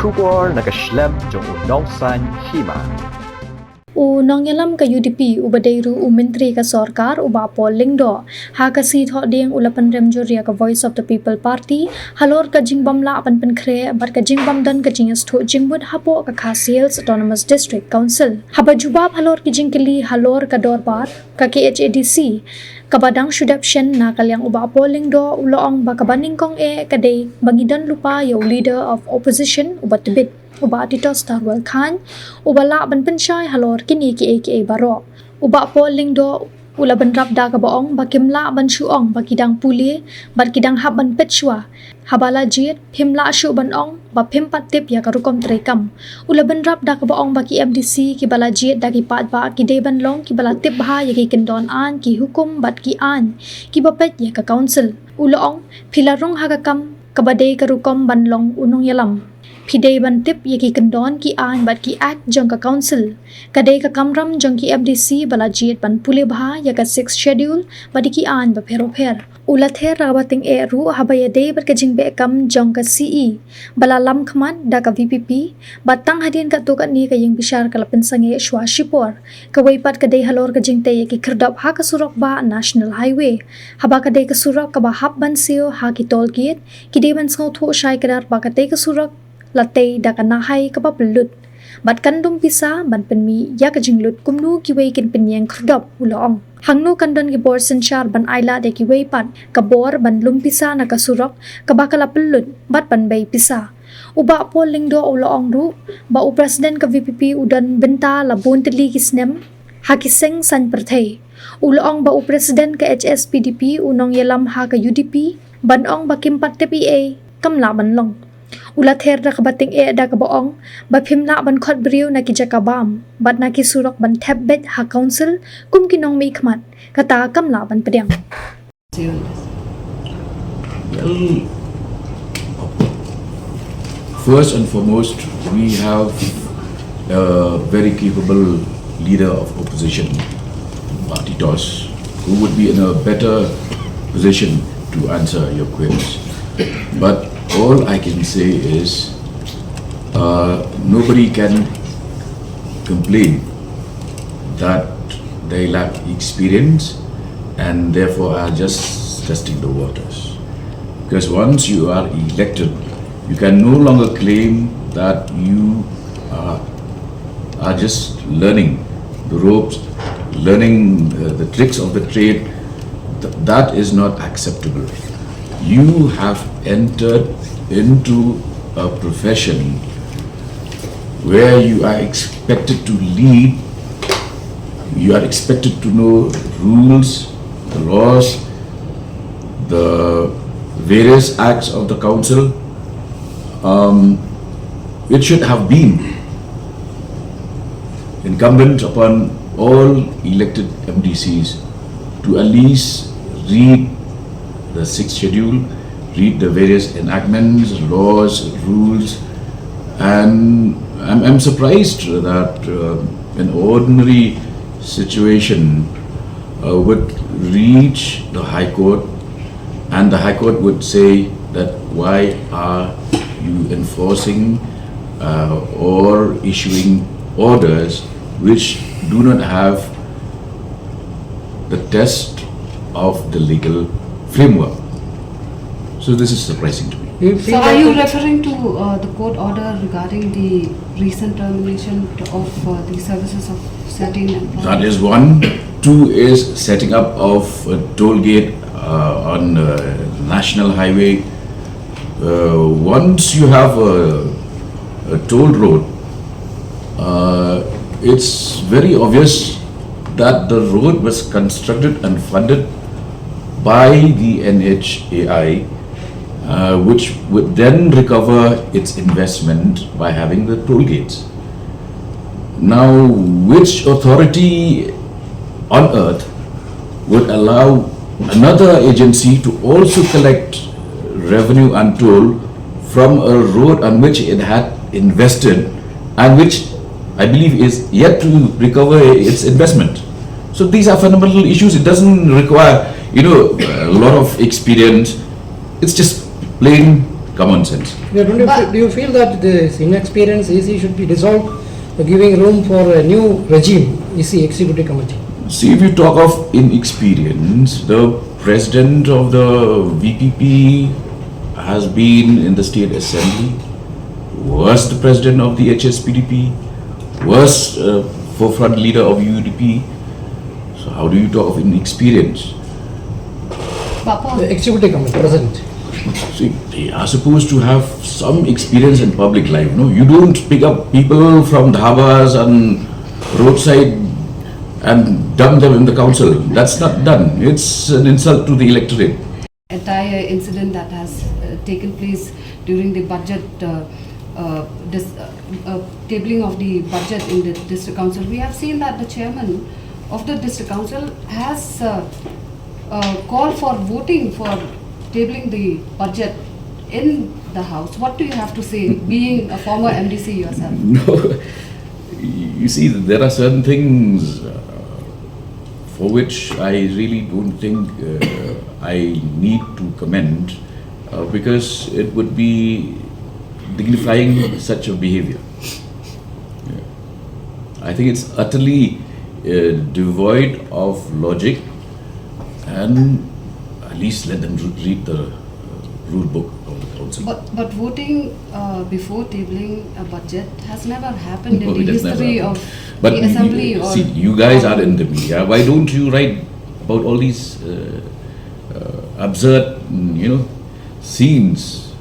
Shubor na Khlem jong unong san Hima. Nongyalam ka UDP ubadeiru menteri ka sarkar uba pol Lyngdoh ha ka si tho ding ulapan remjoria ka Voice of the People Party halor ka jingbam la apan penkre bar ka jingbam dan ka jingas tho jingbud hapo ka Sales Autonomous District Council haba jubab halor ki jingkili halor ka dorbar ka KHADC kabadang shudapshen na kalyang uba pol Lyngdoh uloong ba kabaning kong kadai bangidan lupa yo leader of opposition ubat tibit uba Tito Starwell Khan ubala ban pensyai halor kini ki aka baro uba pol Lyngdoh ula ban rap da ka baong bakimla ban shuong bakidang puli bar kidang hab ban petshwa habala jit phimla shu ban ong ba phim patip ya karukom trekam ula ban rap da ka baong baki MDC ki bala jit da ki pat ba ki de ban long ki bala tip ha ya ki kendon an ki hukum bat ki an ki bapet ya ka council uloong philarong ha ka kam kabade karukom ban long unong yalam Pidei bantip yaki kendon ki an bat ki act jong ka council kadai ka kamram jong ki FDC bala jiet ban pule bha ya ka 6th schedule badi ki an ba phero pher ulat her rabating ru habaya dei bar ka jingbe kam jong ka CE bala lam khman da ka VPP batang hadin ka to ka ni ka yeng bishar ka lapin sange shwa shipor ka waipat ka dei halor ka jingte yaki khirdap ha ka surok ba national highway haba ka dei ka surok ka ba hab ban seo ha ki toll gate ki dei ban sau tho shai kadar ba ka dei ka surok latay da ka nahay kapapulut. Bat kandong pisa ban penmi ya ka jinglut kumnu kiway kin penyeng kردop uloong. Hangno kandon ki bor sensyar ban ayla de kiway pat kabor ban lumpisa na kasurok kabakala pelut bat ban bay pisa. Uba pol Lyngdoh uloong ru ba u president ka VPP udan benta labun tili kisnem hakiseng san pertay. Uloong ba u president ka HSPDP unong yalam ha ka UDP banong bakimpat TPA kamla banlong. Ulat her da kabating da kabaong ba phimla ban khot briu na ki jakabam bat na ki surok ban thabbet ha council kum ki Nongmihkhmat kata kamla ban pediang well, first and foremost we have a very capable leader of opposition Party Toss who would be in a better position to answer your queries but all I can say is nobody can complain that they lack experience and therefore are just testing the waters. Because once you are elected, you can no longer claim that you are just learning the ropes, learning the tricks of the trade. That is not acceptable. You have entered into a profession where you are expected to lead, you are expected to know rules, the laws, the various acts of the council. It should have been incumbent upon all elected MDCs to at least read the 6th schedule, read the various enactments, laws, rules, and I'm surprised that an ordinary situation would reach the High Court and the High Court would say that why are you enforcing or issuing orders which do not have the test of the legal framework. So this is surprising to me. So are you referring to the court order regarding the recent termination of the services of certain employees? That is one. Two is setting up of a toll gate on national highway. Once you have a toll road, it's very obvious that the road was constructed and funded by the NHAI, which would then recover its investment by having the toll gates. Now, which authority on earth would allow another agency to also collect revenue and toll from a road on which it had invested and which I believe is yet to recover its investment? So these are fundamental issues. It doesn't require, a lot of experience. It's just plain common sense. Yeah, do you feel that this inexperienced EC should be dissolved, giving room for a new regime, EC Executive Committee? See, if you talk of inexperience, the president of the VPP has been in the state assembly, was the president of the HSPDP, was forefront leader of UDP. So how do you talk of inexperience? The Executive Committee, present. See, they are supposed to have some experience in public life, no? You don't pick up people from dhabas and roadside and dump them in the council. That's not done. It's an insult to the electorate. Entire incident that has taken place during the budget tabling of the budget in the district council, we have seen that the chairman of the district council has called for voting for tabling the budget in the house. What do you have to say, being a former MDC yourself? No, you see, there are certain things for which I really don't think I need to comment because it would be dignifying such a behavior. Yeah. I think it's utterly devoid of logic, and at least let them read the rule book of the council. But voting before tabling a budget has never happened No, in the it has never history happened. of But the assembly. see, you guys are in the media. Why don't you write about all these absurd, scenes